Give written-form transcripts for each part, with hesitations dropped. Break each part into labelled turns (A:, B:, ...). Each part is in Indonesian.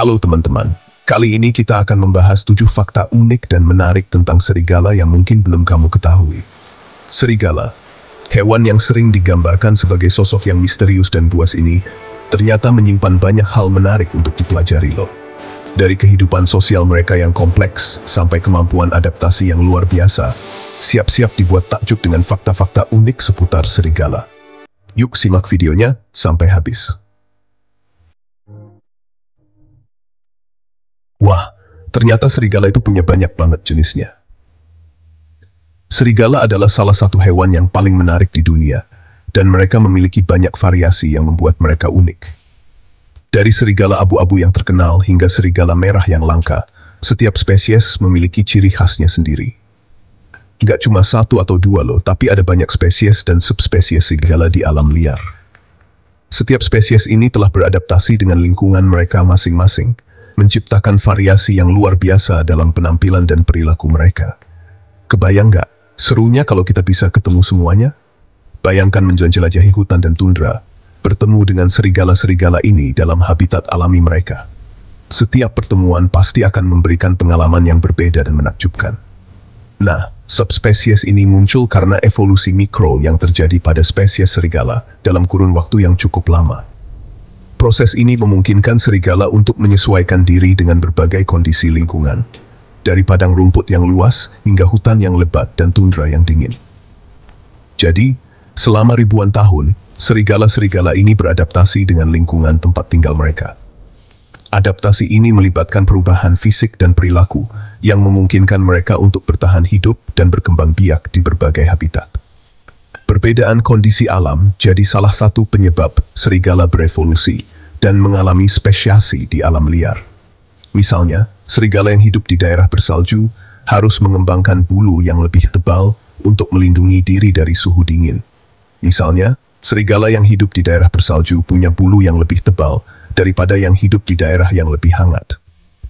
A: Halo teman-teman, kali ini kita akan membahas 7 fakta unik dan menarik tentang serigala yang mungkin belum kamu ketahui. Serigala, hewan yang sering digambarkan sebagai sosok yang misterius dan buas ini, ternyata menyimpan banyak hal menarik untuk dipelajari loh. Dari kehidupan sosial mereka yang kompleks, sampai kemampuan adaptasi yang luar biasa, siap-siap dibuat takjub dengan fakta-fakta unik seputar serigala. Yuk simak videonya sampai habis. Wah, ternyata serigala itu punya banyak banget jenisnya. Serigala adalah salah satu hewan yang paling menarik di dunia, dan mereka memiliki banyak variasi yang membuat mereka unik. Dari serigala abu-abu yang terkenal hingga serigala merah yang langka, setiap spesies memiliki ciri khasnya sendiri. Gak cuma satu atau dua loh, tapi ada banyak spesies dan subspesies serigala di alam liar. Setiap spesies ini telah beradaptasi dengan lingkungan mereka masing-masing, menciptakan variasi yang luar biasa dalam penampilan dan perilaku mereka. Kebayang nggak serunya kalau kita bisa ketemu semuanya? Bayangkan menjelajahi hutan dan tundra, bertemu dengan serigala-serigala ini dalam habitat alami mereka. Setiap pertemuan pasti akan memberikan pengalaman yang berbeda dan menakjubkan. Nah, subspesies ini muncul karena evolusi mikro yang terjadi pada spesies serigala dalam kurun waktu yang cukup lama. Proses ini memungkinkan serigala untuk menyesuaikan diri dengan berbagai kondisi lingkungan, dari padang rumput yang luas hingga hutan yang lebat dan tundra yang dingin. Jadi, selama ribuan tahun, serigala-serigala ini beradaptasi dengan lingkungan tempat tinggal mereka. Adaptasi ini melibatkan perubahan fisik dan perilaku yang memungkinkan mereka untuk bertahan hidup dan berkembang biak di berbagai habitat. Perbedaan kondisi alam jadi salah satu penyebab serigala berevolusi dan mengalami spesiasi di alam liar. Misalnya, serigala yang hidup di daerah bersalju harus mengembangkan bulu yang lebih tebal untuk melindungi diri dari suhu dingin. Misalnya, serigala yang hidup di daerah bersalju punya bulu yang lebih tebal daripada yang hidup di daerah yang lebih hangat.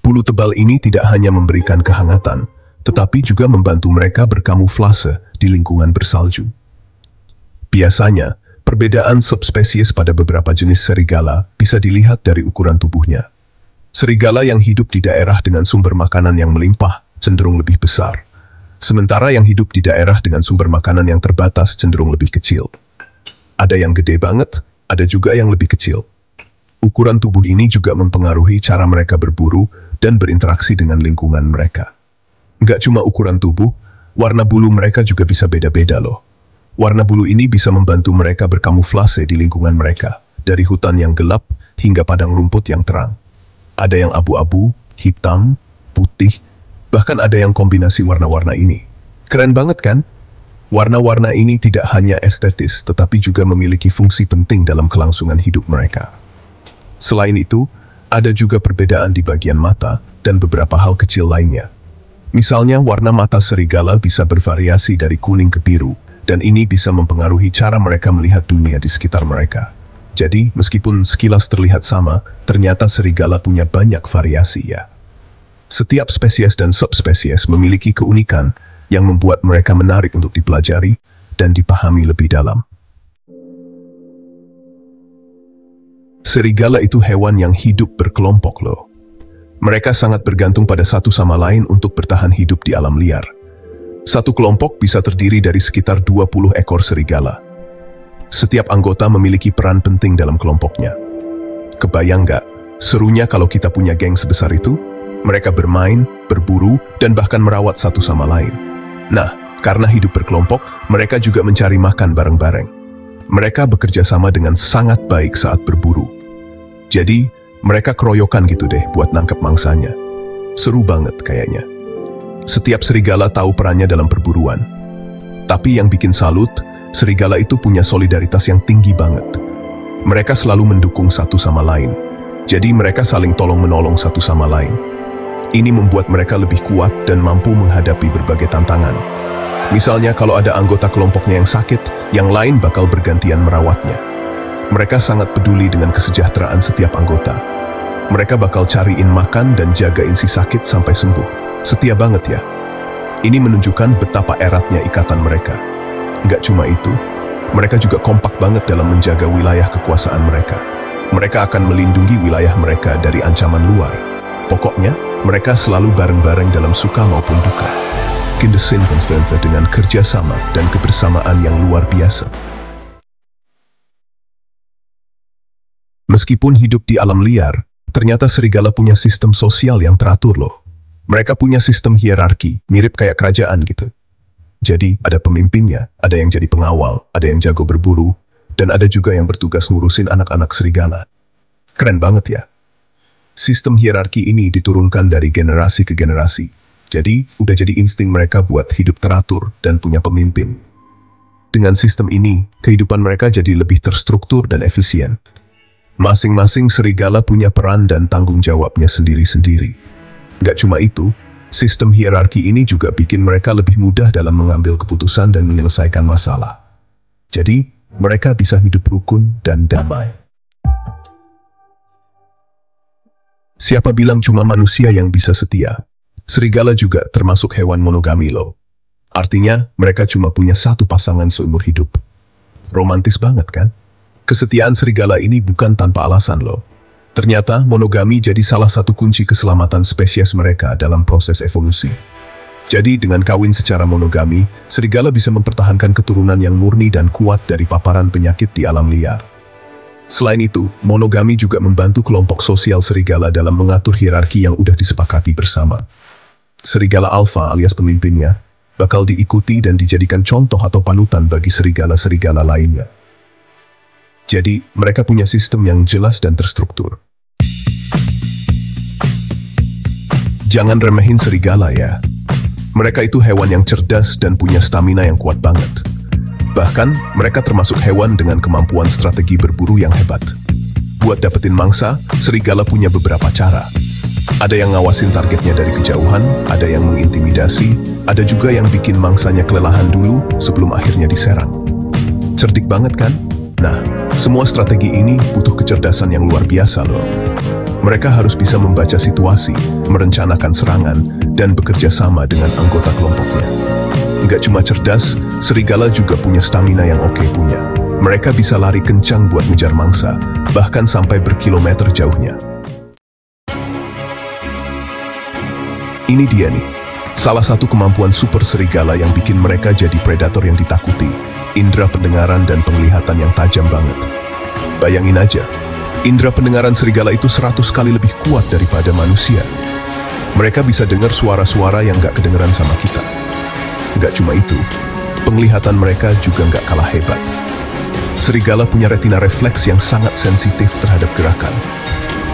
A: Bulu tebal ini tidak hanya memberikan kehangatan, tetapi juga membantu mereka berkamuflase di lingkungan bersalju. Biasanya, perbedaan subspesies pada beberapa jenis serigala bisa dilihat dari ukuran tubuhnya. Serigala yang hidup di daerah dengan sumber makanan yang melimpah cenderung lebih besar, sementara yang hidup di daerah dengan sumber makanan yang terbatas cenderung lebih kecil. Ada yang gede banget, ada juga yang lebih kecil. Ukuran tubuh ini juga mempengaruhi cara mereka berburu dan berinteraksi dengan lingkungan mereka. Nggak cuma ukuran tubuh, warna bulu mereka juga bisa beda-beda loh. Warna bulu ini bisa membantu mereka berkamuflase di lingkungan mereka, dari hutan yang gelap hingga padang rumput yang terang. Ada yang abu-abu, hitam, putih, bahkan ada yang kombinasi warna-warna ini. Keren banget kan? Warna-warna ini tidak hanya estetis, tetapi juga memiliki fungsi penting dalam kelangsungan hidup mereka. Selain itu, ada juga perbedaan di bagian mata dan beberapa hal kecil lainnya. Misalnya, warna mata serigala bisa bervariasi dari kuning ke biru, dan ini bisa mempengaruhi cara mereka melihat dunia di sekitar mereka. Jadi, meskipun sekilas terlihat sama, ternyata serigala punya banyak variasi ya. Setiap spesies dan subspesies memiliki keunikan yang membuat mereka menarik untuk dipelajari dan dipahami lebih dalam. Serigala itu hewan yang hidup berkelompok loh. Mereka sangat bergantung pada satu sama lain untuk bertahan hidup di alam liar. Satu kelompok bisa terdiri dari sekitar 20 ekor serigala. Setiap anggota memiliki peran penting dalam kelompoknya. Kebayang nggak serunya kalau kita punya geng sebesar itu? Mereka bermain, berburu, dan bahkan merawat satu sama lain. Nah, karena hidup berkelompok, mereka juga mencari makan bareng-bareng. Mereka bekerja sama dengan sangat baik saat berburu. Jadi, mereka keroyokan gitu deh buat nangkep mangsanya. Seru banget kayaknya. Setiap serigala tahu perannya dalam perburuan. Tapi yang bikin salut, serigala itu punya solidaritas yang tinggi banget. Mereka selalu mendukung satu sama lain. Jadi mereka saling tolong-menolong satu sama lain. Ini membuat mereka lebih kuat dan mampu menghadapi berbagai tantangan. Misalnya kalau ada anggota kelompoknya yang sakit, yang lain bakal bergantian merawatnya. Mereka sangat peduli dengan kesejahteraan setiap anggota. Mereka bakal cariin makan dan jagain si sakit sampai sembuh. Setia banget ya. Ini menunjukkan betapa eratnya ikatan mereka. Nggak cuma itu, mereka juga kompak banget dalam menjaga wilayah kekuasaan mereka. Mereka akan melindungi wilayah mereka dari ancaman luar. Pokoknya, mereka selalu bareng-bareng dalam suka maupun duka. Kindesin dengan kerjasama dan kebersamaan yang luar biasa. Meskipun hidup di alam liar, ternyata serigala punya sistem sosial yang teratur loh. Mereka punya sistem hierarki, mirip kayak kerajaan gitu. Jadi, ada pemimpinnya, ada yang jadi pengawal, ada yang jago berburu, dan ada juga yang bertugas ngurusin anak-anak serigala. Keren banget ya. Sistem hierarki ini diturunkan dari generasi ke generasi. Jadi, udah jadi insting mereka buat hidup teratur dan punya pemimpin. Dengan sistem ini, kehidupan mereka jadi lebih terstruktur dan efisien. Masing-masing serigala punya peran dan tanggung jawabnya sendiri-sendiri. Gak cuma itu, sistem hierarki ini juga bikin mereka lebih mudah dalam mengambil keputusan dan menyelesaikan masalah. Jadi, mereka bisa hidup rukun dan damai. Siapa bilang cuma manusia yang bisa setia? Serigala juga termasuk hewan monogami loh. Artinya, mereka cuma punya satu pasangan seumur hidup. Romantis banget kan? Kesetiaan serigala ini bukan tanpa alasan loh. Ternyata, monogami jadi salah satu kunci keselamatan spesies mereka dalam proses evolusi. Jadi, dengan kawin secara monogami, serigala bisa mempertahankan keturunan yang murni dan kuat dari paparan penyakit di alam liar. Selain itu, monogami juga membantu kelompok sosial serigala dalam mengatur hierarki yang udah disepakati bersama. Serigala alfa alias pemimpinnya bakal diikuti dan dijadikan contoh atau panutan bagi serigala-serigala lainnya. Jadi, mereka punya sistem yang jelas dan terstruktur. Jangan remehin serigala ya. Mereka itu hewan yang cerdas dan punya stamina yang kuat banget. Bahkan, mereka termasuk hewan dengan kemampuan strategi berburu yang hebat. Buat dapetin mangsa, serigala punya beberapa cara. Ada yang ngawasin targetnya dari kejauhan, ada yang mengintimidasi, ada juga yang bikin mangsanya kelelahan dulu sebelum akhirnya diserang. Cerdik banget kan? Nah, semua strategi ini butuh kecerdasan yang luar biasa loh. Mereka harus bisa membaca situasi, merencanakan serangan, dan bekerja sama dengan anggota kelompoknya. Nggak cuma cerdas, serigala juga punya stamina yang oke punya. Mereka bisa lari kencang buat ngejar mangsa, bahkan sampai berkilometer jauhnya. Ini dia nih, salah satu kemampuan super serigala yang bikin mereka jadi predator yang ditakuti. Indera pendengaran dan penglihatan yang tajam banget. Bayangin aja, indera pendengaran serigala itu 100 kali lebih kuat daripada manusia. Mereka bisa dengar suara-suara yang gak kedengeran sama kita. Gak cuma itu, penglihatan mereka juga gak kalah hebat. Serigala punya retina refleks yang sangat sensitif terhadap gerakan.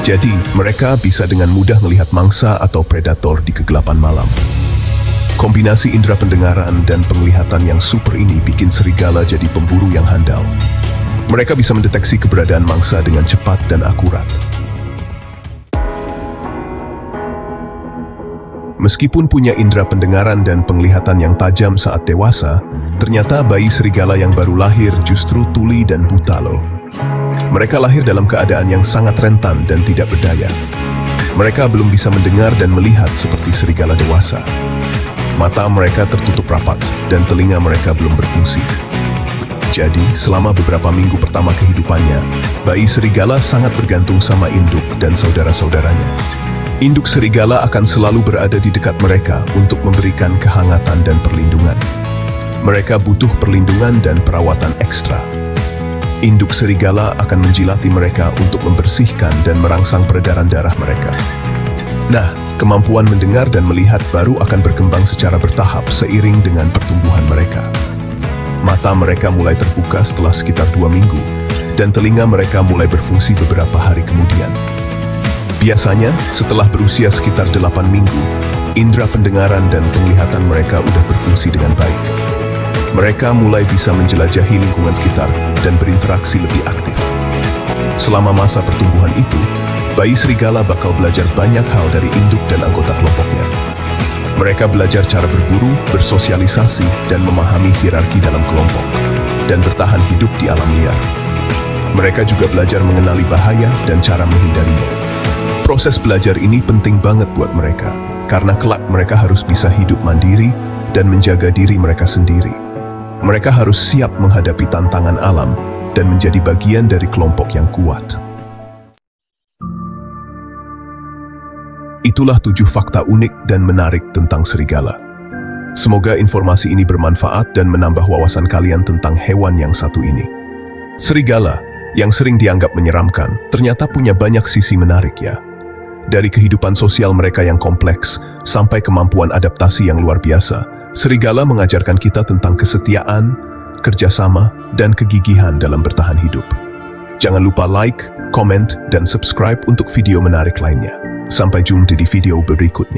A: Jadi, mereka bisa dengan mudah melihat mangsa atau predator di kegelapan malam. Kombinasi indera pendengaran dan penglihatan yang super ini bikin serigala jadi pemburu yang handal. Mereka bisa mendeteksi keberadaan mangsa dengan cepat dan akurat. Meskipun punya indera pendengaran dan penglihatan yang tajam saat dewasa, ternyata bayi serigala yang baru lahir justru tuli dan buta loh. Mereka lahir dalam keadaan yang sangat rentan dan tidak berdaya. Mereka belum bisa mendengar dan melihat seperti serigala dewasa. Mata mereka tertutup rapat dan telinga mereka belum berfungsi. Jadi, selama beberapa minggu pertama kehidupannya, bayi serigala sangat bergantung sama induk dan saudara-saudaranya. Induk serigala akan selalu berada di dekat mereka untuk memberikan kehangatan dan perlindungan. Mereka butuh perlindungan dan perawatan ekstra. Induk serigala akan menjilati mereka untuk membersihkan dan merangsang peredaran darah mereka. Nah, kemampuan mendengar dan melihat baru akan berkembang secara bertahap seiring dengan pertumbuhan mereka. Mata mereka mulai terbuka setelah sekitar 2 minggu, dan telinga mereka mulai berfungsi beberapa hari kemudian. Biasanya, setelah berusia sekitar 8 minggu, indera pendengaran dan penglihatan mereka udah berfungsi dengan baik. Mereka mulai bisa menjelajahi lingkungan sekitar dan berinteraksi lebih aktif. Selama masa pertumbuhan itu, bayi serigala bakal belajar banyak hal dari induk dan anggota kelompoknya. Mereka belajar cara berburu, bersosialisasi, dan memahami hierarki dalam kelompok, dan bertahan hidup di alam liar. Mereka juga belajar mengenali bahaya dan cara menghindarinya. Proses belajar ini penting banget buat mereka, karena kelak mereka harus bisa hidup mandiri dan menjaga diri mereka sendiri. Mereka harus siap menghadapi tantangan alam dan menjadi bagian dari kelompok yang kuat. Itulah 7 fakta unik dan menarik tentang serigala. Semoga informasi ini bermanfaat dan menambah wawasan kalian tentang hewan yang satu ini. Serigala, yang sering dianggap menyeramkan, ternyata punya banyak sisi menarik ya. Dari kehidupan sosial mereka yang kompleks, sampai kemampuan adaptasi yang luar biasa, serigala mengajarkan kita tentang kesetiaan, kerjasama, dan kegigihan dalam bertahan hidup. Jangan lupa like, comment, dan subscribe untuk video menarik lainnya. Sampai jumpa di video berikutnya.